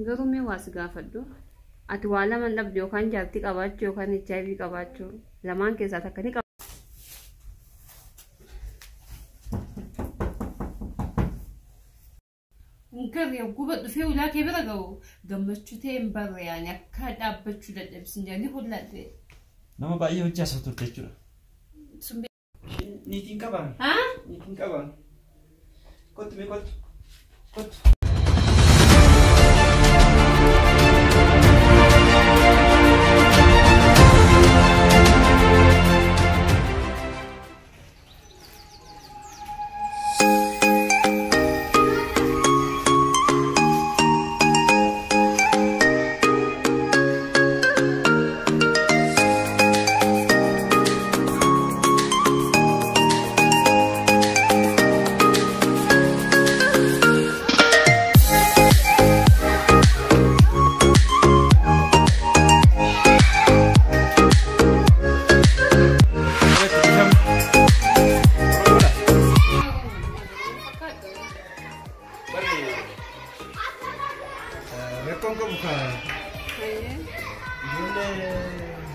Garuu mee waas gaafadhu. Ati waa lama dhabde yookaan jaartii qabaachuu yookaan HIV qabaachuu lamaan keessaa takka ni qaba. Mungkin ya gue buat tuh udah kayak berapa kau gemes cuti ember ya nyakad apa cuti deh senjani hulat deh. Nama bayi udah satu tecur. Sumber. Ni tinggal bang. Hah? Ni tinggal bang. Kot.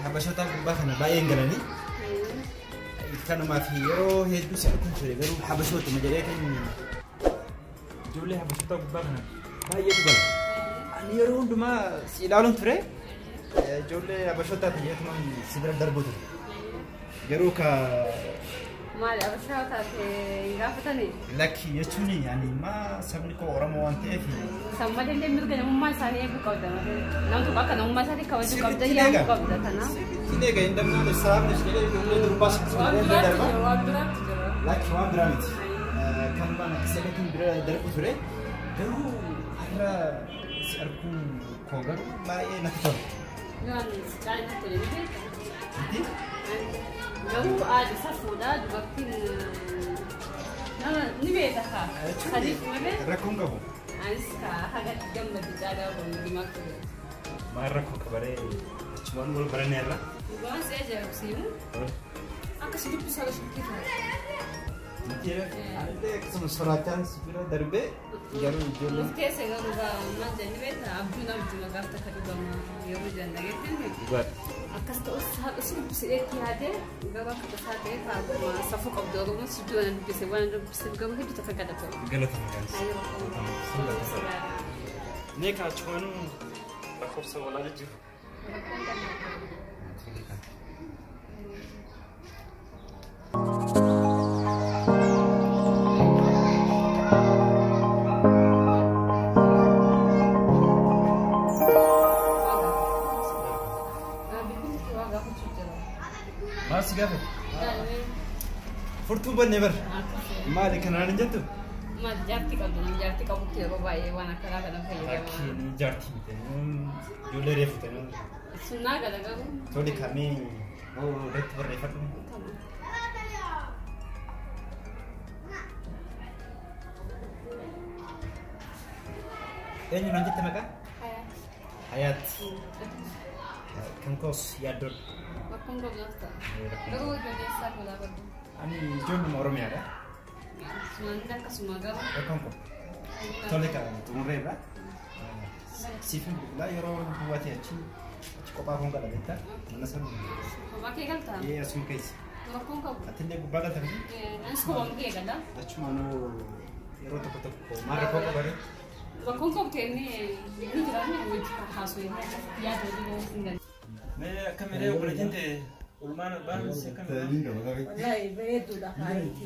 Habashota bahana baay'een galanii kanumaaf yeroo hedduu sa'aatiin ture garuu habashoota majaaleetiin ijoollee habashota bahana baay'eetu gala. Ani yeroo hundumaa si ilaaluun ture ijoollee habashota fayyadaman si bira darbu ture. Garuu ka maal habashota gaafatanii lakki jechuun yani ma sabni koo Oromoo waan ta'eef sammadee mirga namummaa isaanii eeguu qabda namtu bakka namummaa isaanii kabajuu qabda yaa'uu qabda kana Ini kayak indahnya besar, di sini itu berupas sebenarnya darah. Laki wan dramit. Kan mana kesehatan dari kusure. Garu ada si arku kogar, mai nak tu. Gan, jangan nak tu ni. Nanti? Garu ada safuda, juga tin. Nama ni beda ha. Hadis mana? Rakung kamu. Aiska, hagat jam lebih jaga di maktu. Marah kok kabare. Cuma mul berenera. Bukan saja sih. Aku sih bisa sedikit. Nanti ya, ada kesana suratan sebenarnya darbe. Garu jual. Mungkin saya juga mana ni beda. Abdullah kata kedua mah, ya udah nak gitu. Buat. Akas tu sih bisa ada. Gak bakal kesana kalau safuk Abdullah mah sudah nanti bisa bisa gak mungkin kita kagak ada. Galat kan. Ayo. Ini kalau cuma aku sewala aja. Masih gak? Fortu ban never. Mari kanan aja tuh. Mas jarti kalau kira bawa wana kara kada kayak Laki ni jarti itu. Jual ref itu. Sunnah kada kamu. Tadi kami mau ref berrefat. Ini nanti tenaga? Hayat. Kangkos yadot. Bakong kau nasta. Lalu jadi siapa dah baru? Ani jual orang ya? Sunnah kan sumaga. Kangkos. Tadi kan turun lah. Sifin lah orang buat ya cing. Cukup apa enggak ada kita? Mana sama? Pakai kan tak? Iya, semua guys. Bakong kau. Atende bagal tadi. Nasi kau bangke kan dah? Cuma no ero to mara ko bare. Bakong kau ni kerana wujud khas ini. Ya tu dia tinggal. मैं कमेरे ऊपर जिंदे उल्मान बाहर से कमेरे والله بيت ودخلت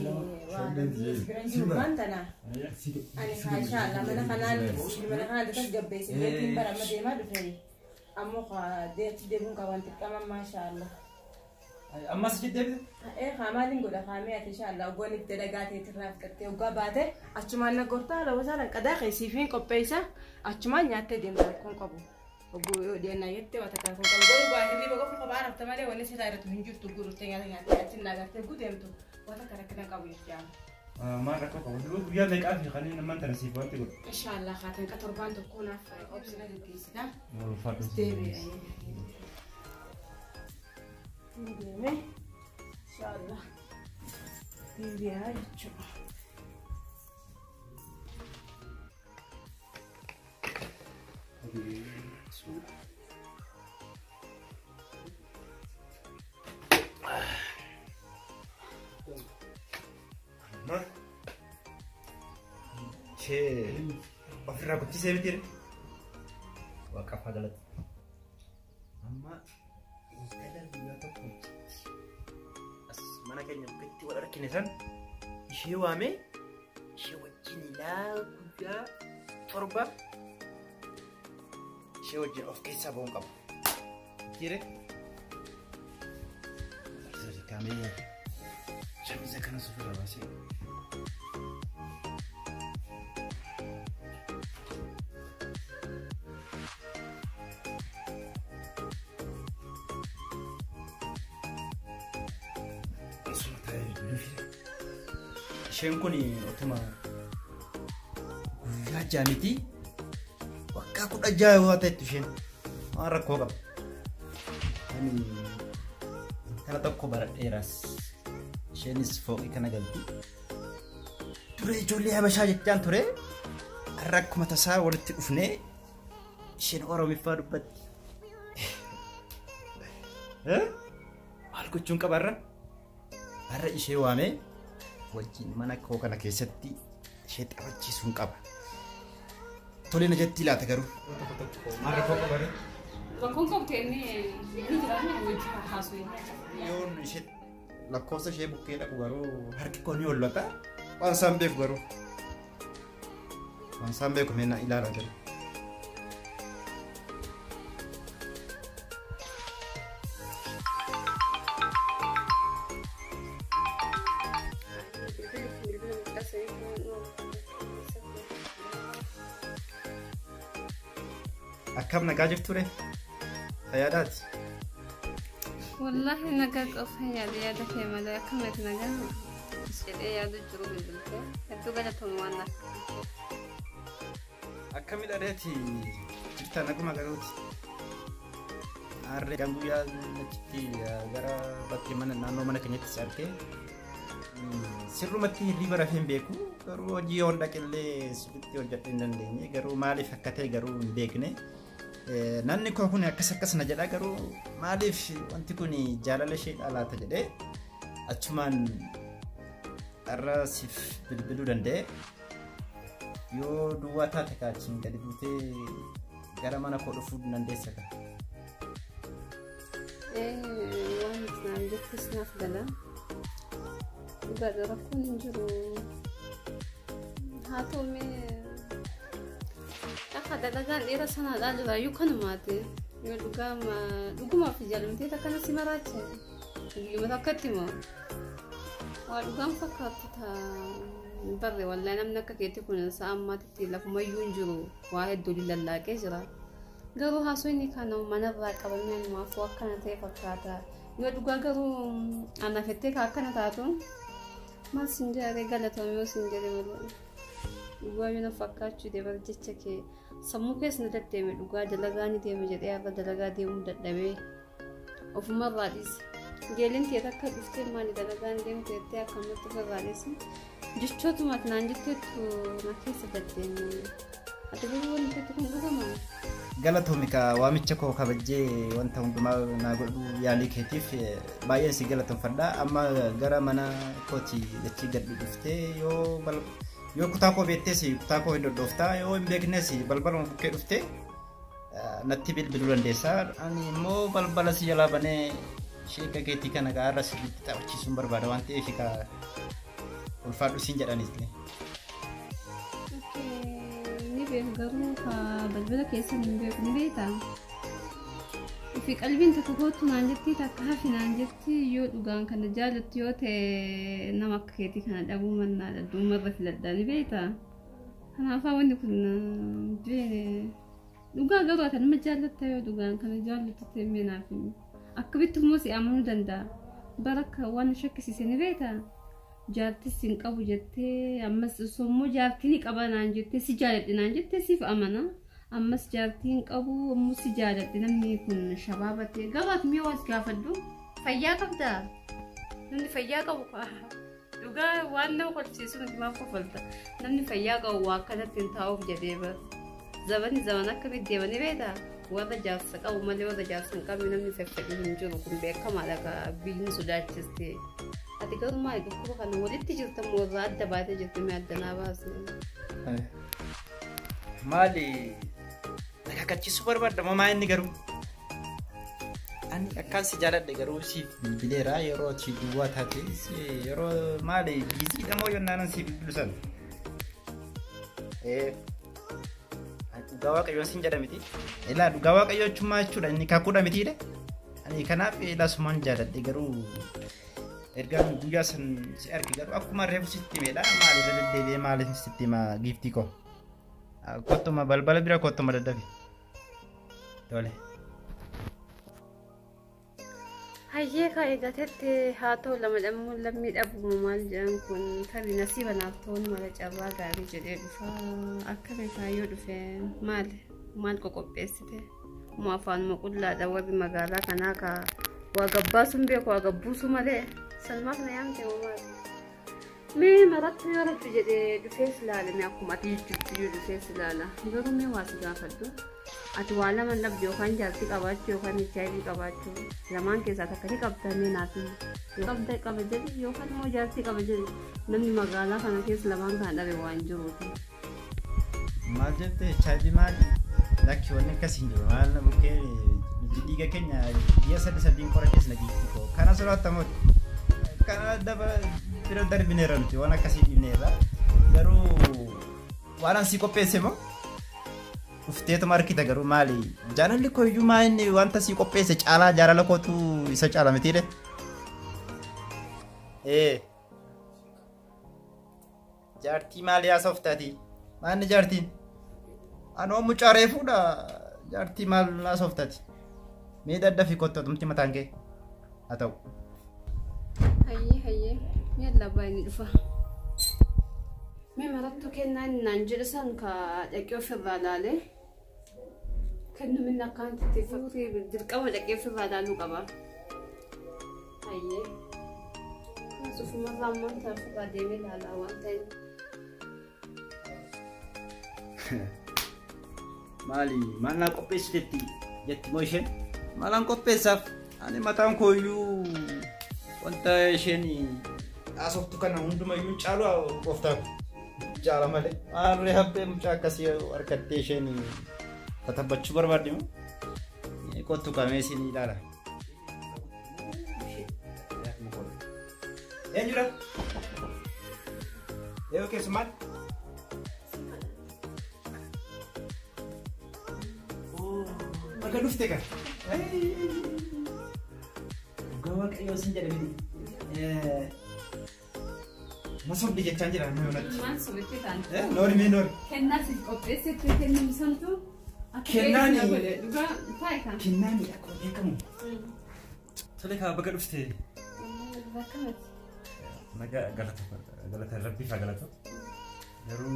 وبرنجي ومانتنا أنا إن شاء الله من خلال تجربة سنتين برا ما دفعي أمو ديت دبون كوانت كمان ما شاء الله أما سجد ده إيه خامالين قولا خاميات إن شاء الله وقول الدرجات يتراف كتير وقابته أشمان نقطة لو مثلا كذا خيسيفين كوبيسة أشمان ياتي دين بالكون كابو وبو دينا يتي وتكافل كابو باهي بقول في خبر عرفت مالي ولا شيء دايرة هنجور تقول تيجي يعني أتينا قلت قد يمتو وتكرر كنا كابو يشجع ما ركوا كابو دلوق بيا لك أخي خلينا ما نتنسي فوق تقول إن شاء الله خاطر كتربان تكون في أوبسنا الكيسة والفاتو تبي إن شاء الله تبي هاي شو ما شيء أفرع كنت سيبتير وقف هذا أما إنتظر بياتكم أس mana keenya buketti wal argine san ishee waame ishee wajjin ilaa guddaa torba ishee wajjin of keessaa ba'uun qaba jire kaamee shamiza kana sufira baasee isheen kun otuma guyyaa jaamiti waggaa 16 yoo ta'etti isheen waan rakkoo qaba. Ani kana tokko baradheeras isheenis fooqii kana galti. Ture ijoollee Habashaa jechaan ture har'a akkuma tasaa walitti dhufnee isheen Oromiffaa dubbatti. Maal gochuun qaba har'a ishee waamee wajjin mana koo kana keessatti ishee taphachiisuun qaba. Tole na jetti laata garuu. Maal rakkoo qaba ree? Rakkoon qabtee inni jiraanne wajjin haasawee. Yoon ishee lakkoofsa ishee bukkee dhaqu garuu harki koo ni hollata. Waan isaan beeku garuu. Waan isaan beeku meena ilaala jiru. Akkam nagaa jirtu ree? Fayyaadaati? Wallaahi nagaa qofa yaada kee malee akkamitti nagaa jedhee yaadu jiru bilbiltee hedduu galatoomuu waan naaf. Akkamidha reeti jirta naguma garuuti? Harree guyyaa achitti gara bakki naannoo mana keenyatti si argee sirrumatti hirriba rafee hin beeku garuu hojii yoon dhaqillee sirriitti hojjedhee hin dandeenye garuu maaliif akka ta'e garuu hin beekne. Nanni koo kun akkas na jedha garuu maaliif wanti kun jaalala ishee laata jedhee achumaan har'a siif bilbiluu danda'e yoo duwwaa taate kaachiin gadi buutee gara mana koo dhufuu dandeessa kan. Waan isaan jettis naaf gala. Dhugaadha rakkoon hin jiru. Haa ta'umee akka dalagaan dhiira sanaadhaa jiraayyuu kanumaati. Yoo dhugumaaf jaalamtee akkana si maraacha. Guyyuma takkatti moo waa dhugaan fakkaatu barre wallaahi namni akka keetti kun sa'a ammaatitti lafumayyuu hin jiru waa hedduu lallaaqee jira. Garuu haasofni kana manarraa qabamee maafuu akkana ta'e fakkaata. Yoo dhugaa garuu anaafettee akkana taatu maal sin jedhee galatoomee yoo sin jedhee malee. Dhugaa yoo na fakkaachuu deebar jecha kee sammuu keessa na deddeeme dhugaa dalagaa ni deeme jedhee har'a dalagaa deemuu dadhabee ofumarraa dhiise. Geelin ta'e akka dhuftee maali dalagaan deemtu jettee akkamitti ofirraa dhiise. Jechootuma naan jetteettu na keessa deddeeme. Ati garuu wanti kun dhugamaa? Galatoomika waamicha koo kabajjee wanta hundumaa naa godhu yaalii keetiif baay'een si galatoomfadha. Amma gara mana kooti dachii gad dhuftee yoo kutaa koo beektees kutaa koo hin dhodhooftaa yoo hin beeknes balbala bukkee dhuftee natti bilbiluu dandeessa. Ani immoo balbala si jalaa banee sheeka keetii kana gaarra sirriitti taphachiisuun barbaada waan ta'eef ulfaadhu siin jedhanis. Garuu balbala keessa hin beeku ni beektaa? Fi qalbiin tokko kootu naan jetti takka hafi naan jetti yoo dhugaan kana jaallattu yoo ta'e nama akka keetii kana dhabuu mannaadha dhumarra filadhaa ni beektaa? Kanaafaa wanti kun dhugaa garuu ati nama jaallatta yoo dhugaan kana jaallattu ta'e meenaaf akkamitti immoo si amanuu danda'a? Barakka waan shakkisiise ni beektaa? Jaartis hin qabu jettee ammas sommoo jaartii ni qaba naan jettee si jaaladhe naan jettee siif amana ammas jaartii hin qabu ammoo si jaaladhe namni kun shabaabatee gabaaf mee waas gaafadhu fayyaa qabdaa namni fayyaa qabu dhugaa waan nama kolfisiisu nuti maaf kofalta namni fayyaa qabu waa akkanatti hin taa'uuf jedhee bara زبني زمانك بدي بني بيتا وهذا جالس أو ما لي وهذا جالس نكمل من فكرة نجوا كم بيكم على كبين سودات تستي أتذكر ما يقولوا كانوا ولد تجرت موضوعات دبابة تجرت من الدنيا بس مالي كاتشي سوبر بارد ما إني قرو أنا أكان سجارة دقرو سي بليرا يرو تشي دوات هاتي يرو مالي بيزي دمو يونانا سي بلوسان Dugawa kayo sin jada miti. Ela dugawa kayo cuma cura ini kakuda miti deh. Ani kenapa ela suman jada digaru. Ergan duga san si ergi garu aku mah rev sistem ela mali dede mali sistem gifti ko. Koto mah bal bira koto mah dadavi. Dole. هاي كايدة تتي هاتو لما أبو مال جان كن كان نصيب نافتون مال جابا غاري جديد أكمل كايو دفين مال كوكو بيستي ما فان مقول لا دوا بمجالا كناكا وأجباسم بيك وأجبوسم عليه سلمك نيام تيومال مي مرات يورد جديد دفيس لا لما أكون أتيجي دفيس لا يورمي واسجا فدو أتوالا من لب جوخان جالسي كباچ جوخان نچاي كباچ زمان के साथ कहीं कब तने नाती कब जल्दी योखान मो जाती कब जल्दी नमी मगाला खाना के सलामान खाना रे वांजो होती माजते चाय माल लक्ष्य वने कसिंजो माल न bouquet diga kenya dia sedih korekis lagi tiko karena surat tamu karena dapat tidak dari bineran tu wana kasih binera baru waran siko pesemo ufte to markita garu mali janan liko yuma inni wanta siko pese cala jara lako tu isa cala metire jarti mali asoftati man jarti ano mucare fuda jarti mal asoftati me dadda fi kotto tumti matange atau هي يلا باين دفا مي مرتو كنا ننجلسن كدقيو في الضلالة كنا منا كانت تفكري بالدرقة دقيو في الضلالة قبا هي شوف مرة ما تعرف قديمي لا وانتين مالي mana kopi sedeti jet motion malang kopi saf ani matang koyu wanta sheni asoftu kana hunduma yun chalu kofta jala male arre habbe muchakasi arkatte sheni tatabbachu barbadi mo kotu kamesi ni dala enjura okay smart Agak dufte kan? Gawak ayo sinja deh ini. Masuk di jalan jalan mana? Masuk itu kan? Nori menor. Kenna sih kopi sih kenna misalnya. Kenna ni. Juga tahu kan? Kenna ni aku ni kamu. Soalnya kau agak dufte. Bakat. Naga galat Rabbi fagalat. Baru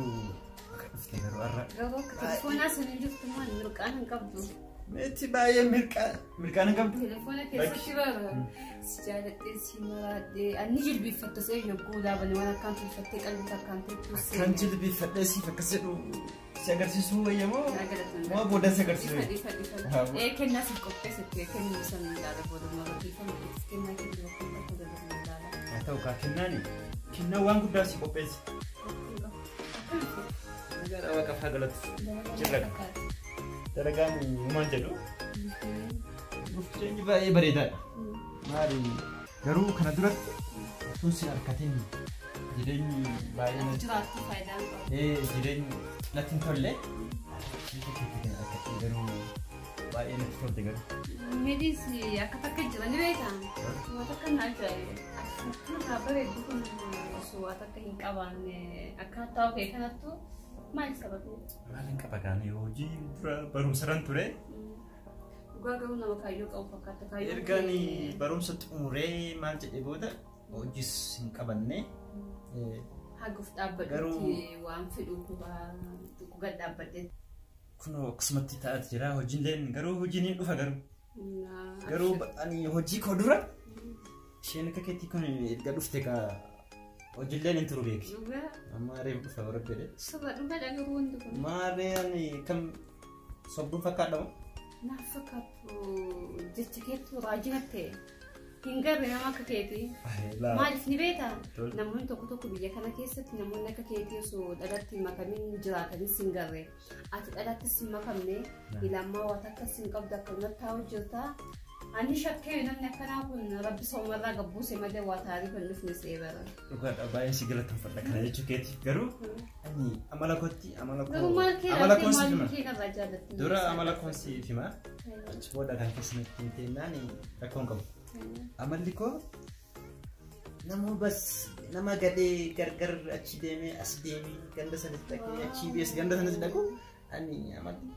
agak dufte baru arah. Gawak telefonnya sendiri cuma mereka kabdu. Meti baye mirkan kabdu. Telefonnya kesa kira. Sejarah tesima de. Anjir bifattas يقول أبني وأنا كانت الفتاة قلبي كانت توصل. كانت الفتاة فكسروا سجر سيسو يا ما بودا سجر سيسو. إيه كان الناس الكوبس كان مثلا لا بودا ما بدي فهم كنا كده كده atau kakinani kinna wangu dasi kopes negara awak fagalat cerag teragami manjadu mufti bae barida mari garu kana durat tusi arkatin jireni bae na jurat faida jireni latin tolle garu bae na tolle garu medisi akataka jirani beta mataka naja Kita beri bukan suatu kehidupan akatau kayak mana tuh main sebatu. Main kapakan yoji baru seran ture. Gua gak nama kayu kau pakai kayu. Ergani baru seture main jadi boda. Yoji singkabanne. Haguf dapat di wan fidu gua dapat deh. Kuno kesempatan taat jera hojin len garu hojin ini lupa garu. Garu ani hoji kodura. Shen kaketi kun erga dufte ka وجلين انت روبيك Dhugaa. اما ريم فور بده Soba dhugaa dhagaruu hundi kun. ما ريان كم صبون فكادو Naaf fakkaatu jecha keetu raajina ta'e. Hin garre nama akka keetii. لا Maaliif ni beektaa? Tol. Namoonni tokko biyya kana keessatti namoonni akka keetii osoo dhalatti makamiin jiraatanis hin garre. Ati dhalattis hin makamne ilaamaa waan akkas hin qabdu akkanumatti taa'u jirta. Ani shakkee namni akkanaa kun rabbi soomarraa gabbuuse malee waa taarii kan dhufne seebara. dhugaadha baay'ee si galateeffadha kana jechuu keeti garuu ani amala kootti amala koo Garuu maal kee amala rakkee koon si maal hima kee narraa jaallatti? dura amala koon si hima achi booda kan keessumatti hin teennaan rakkoon qabu amalli koo namoo bas nama gadee gargar achi deemee as deemee ganda sanatti dhaqee achi bees ganda sanatti dhaqu ani amalli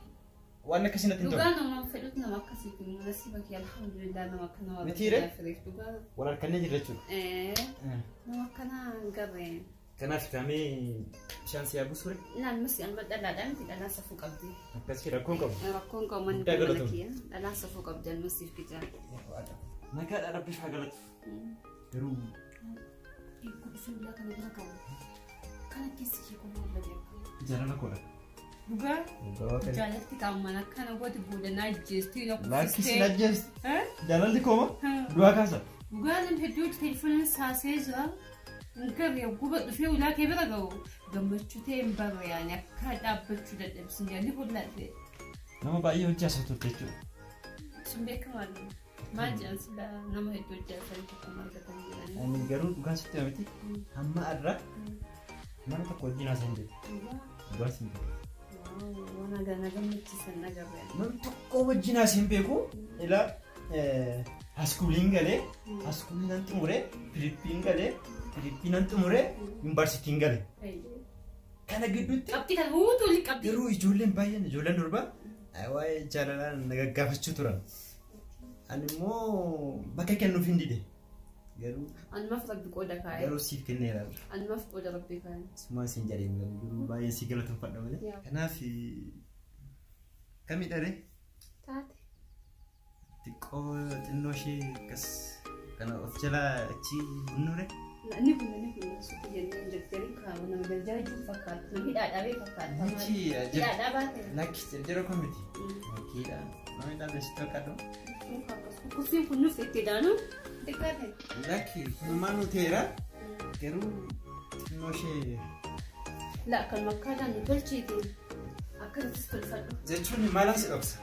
waan akkasiin hin ta'u Dhugaa nama fedhutu nama akkasiitti nasiiba kee alhamdulillah nama akkana waa Mitiire? dhugaa. wal harkannee jirra jechuudha Nama akkanaa hin garre. kanaaf taamee bishaan si yaabuu sure Naan misi amma dhalaadhaan miti dhalaan safuu qabdi. akkasii rakkoon qabu Rakkoon qabu manni Guddaa kun mana galatoomne. kiyya dhalaan safuu qabdi almasiif kijaa. nagaadha rabbiif haa galatu garuu Eegguu dhufeellaa kana bira qabu. Kana keessi kee kun maal badeeqa? jaalala koodha Dhugaa Dhugaa jaalatti qaamman akkana gooti boodanaa jeestii na Lakkis kuffistee. najjes jaalalli kooma du'aa kaasa Dhugaa nam hedduutu telefooniin saasee jira. Garee guba dhufee ulaa kee bira ga'u gammachuu ta'e hin barre yaani akka dhaabbachuu dadhabsin yaani hollaate. nama baay'ee hojii asootutti jechuudha Sun beekamaadha. Maal jedhan sila nama hedduu hojjetan tokko maal gatan jedhanii. ani garuu dhugaan sitti himati hamma irra mana tokko wajjin haasa'in jedhu dhugaan siin jedhu Waan agana gammachiisan nagarre. nama tokko wajjin haasa'in beeku ila haskuuliin galee haskuuliin nan xumure filiippiin galee filiippiin nan xumure yuunivarsiitiin galee kana gidduutti Qabxii kan huutu oli qabdi. garuu ijoolleen baay'een ijoolleen durbaa waa'ee jaalalaan na gaggaafachuu turan ani immoo bakka kennuuf hin dide garuu Anmaaf rabbi qooda kaa'e. garuu siif kenneera Anmaaf qooda rabbi kaa'e. suma siin jedheen garuu baay'ee si galateeffadha malee kanaaf kamii dharee Taate. xiqqoo xinnoo ishee akkas kana of jalaa achi bunnure Ni kun suuqii jennee injektariin kaa'amu nama garjaara jiru fakkaata. Namni dhaadhaabee fakkaata. Miti Dhaadhaa baate. lakki jira komiti fakkiidha namni dhaabee si tokkadhu Kusiin kun nuuf itti daanu. Xiqqaate. lakki kunumaa nuteera garuu xinnoo ishee La kan makkaadhaan nu tolchiiti. Akkasitti tolfadhu. jechuun maalaan si dhoksa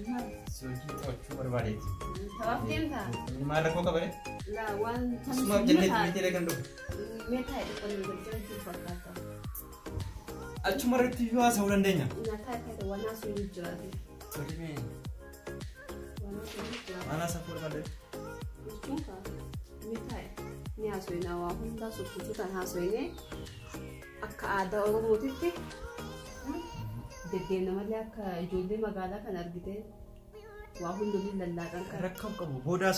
Maal? si wajjin taphachuu barbaadeeti Tawaaf deemtaa? maal rakkoo qabare La waan sumaaf jennee mitiilee kan dhufu meetaa jedhu kan garjaara jiru fakkaata. achuma irratti yoo haasa'uu dandeenya Nyaataa ta'e waan haasuu ni jiraate. tolimee Waan haasuu ni jiraate. maal haasa'uu barbaade Jechuun kaa meetaa ni haasofnaa waa hundaa sukkuutu kan haasofne akka aadaa Oromootitti deddeemna malee akka ijoollee magaalaa kan argite waa hundumni lallaaqan kan rakkoo qabu boodaa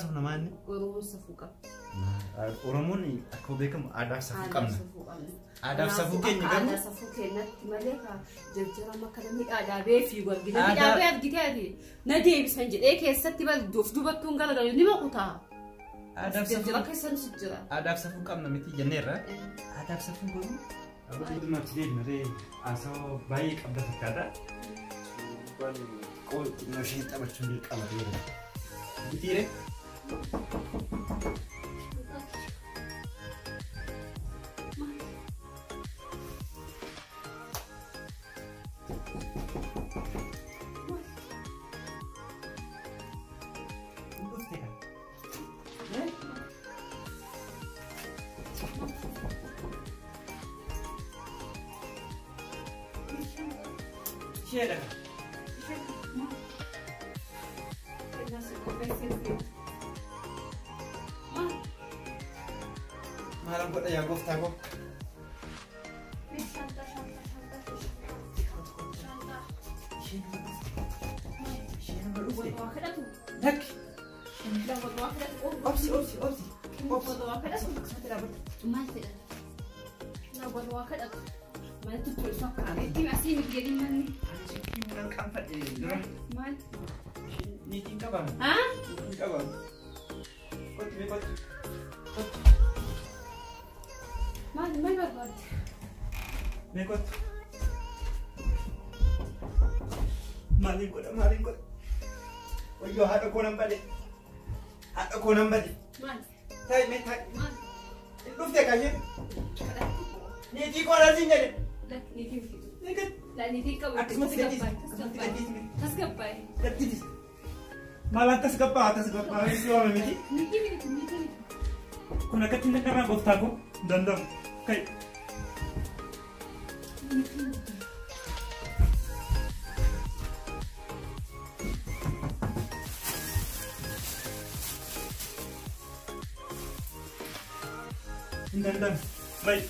safna maanni Oromoon safuu qaba. Oromoon akkuma beekamu aadaa fi safuu qabna qabna. aadaa fi safuu keenya garuu Aadaa safuu keenyatti malee kaa jajjarama akka namni dhaadhaabee fiigu argite. Namni dhaabee argite ati na deebisan jedhee keessatti balduuf dubattuun garagalu ni makutaa. aadaa fi Jajjara safuu keessan si jira. aadaa fi safuu qabna miti jenneerra aadaa fi safuu garuu abdii dhumaatti deemnaree haasawaa baay'ee qabda fakkaata qool xinnoo ishee taphachuun dirqama deera bitiire Siedem. Malam kok ya gofta kok. Dak. Opsi. Mana tuh tulis makar, ini masih jadi mana? Bukan kampat dulu. Mana? Ni tinggal bang. Hah? Tinggal bang. Kau tiba kau. ما يبغى نيكوت مالين كود ويو هذا كونم بدي مال تاي مي تاي مال لوفتك عشان نيتي كولا زينجر لا نيتي نيكت لا نيتي كم تسكباي تبتدي malah tas gapa itu apa miti نيتي kuna katin na kama gofta ko dandam kai dandam baik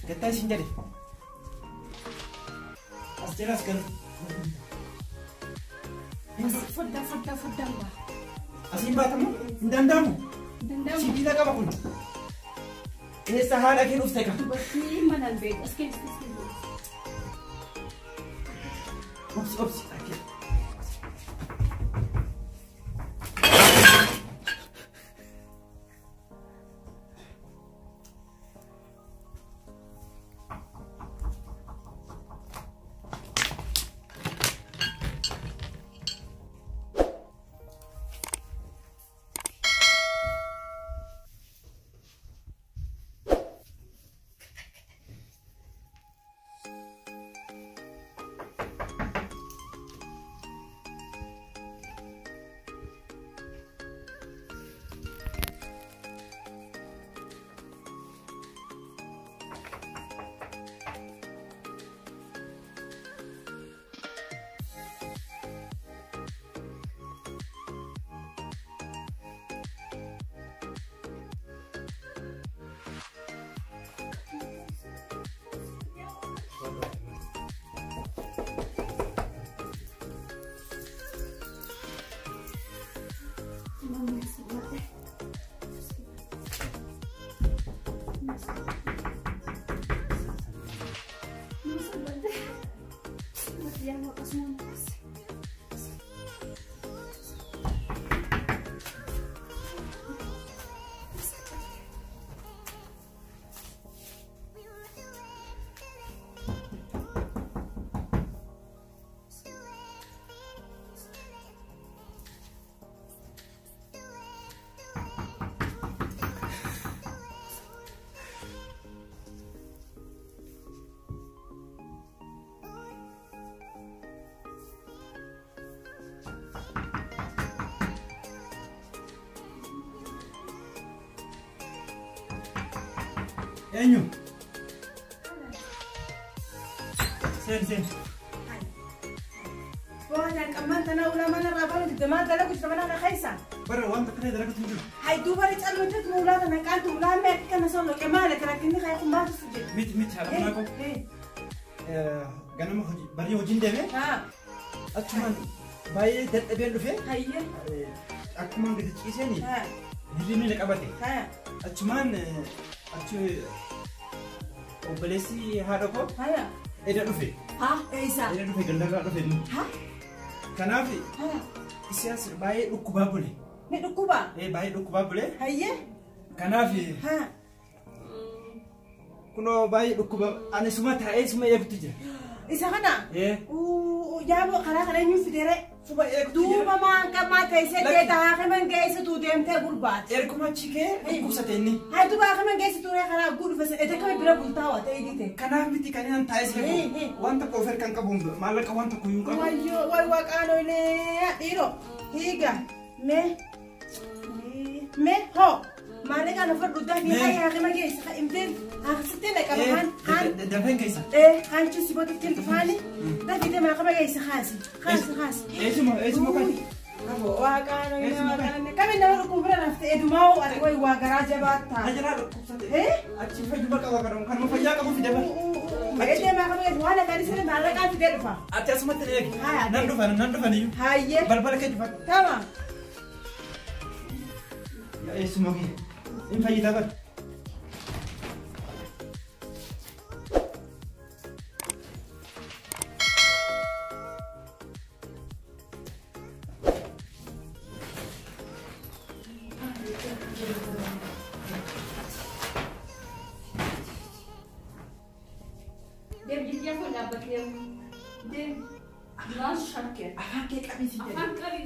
kita sini jadi jelaskan فدا asin batamu dandamu si bila ka bakun sahala kin ufte ka بس ما البيت اسكت ops akil Enyu. Sen. وانا كمان انا ولا ما انا رابط الدماغ ده لك كمان انا خايسه Bara wanta kare da rakatun ju. هاي دوبر يتقال متت مولانا انا كانت ولا ما كان صار له كمالك لكني خايف ما تسجل Mit hala ko. Ganama hoji bari hojin deme. ها Achuman baye daddabe dufe. هيا Akkuma gidi ciseni. ها Dilini ne qabate. ها Achuman achu obelesi hada ko هيا eda dufe. ها ايسا Eda dufe gandara dufe. ها Kanafi ها isiyas baye dukkuba bule. ندكوبا Baye dukkuba bule. هيا Kanafi ها kuno baye dukkuba ane suma ta'e suma yabtu jira. ايسا هنا Eh. وجابوا خلاص نيو في دري Suma yabtu دوبا ما كما كيسه لكن- تاها كمان جايسه تو ديمته غربات Erkuma chike dukkusateni. هاي دوبا كمان جايسه تو خلاص غور بس اذا كان بلا بولتاوا تايديته Kanaaf miti kan isaan taa'ee Eh, seefu eh. wanta koofer kan qabu maallaqa wanta kuyyuu qabu. Wayyo way waqaano ile dhiiro hiiga me ho maallaqa na fadhu dahi Me. hay haaqima geessa imteen haaqsitte na qabahan han Dafeen keessa. hanchi siboti tin tufani dahi de maaqama geessa khaasi Eesuma kan. abo waqaano ile waqaano kami na rukum bira nafte edumau ati way waa garaa jabaata Ajaraa dhukkubsate. Eh? Achi fayyuma qaba kadhamu kan fayyaa qabu fide bara. ede maaqama geessa waan akkani sirri maallaqa fide dhufa Ati asumatti eegi. Haa, ati. Nan dhufan iyyuu. hayye Balbala kee dhufan. tama Eesuma kee. Hin fayyida bara. دين ناس شكل أفهم كيك أبي سيدي أفهم كذي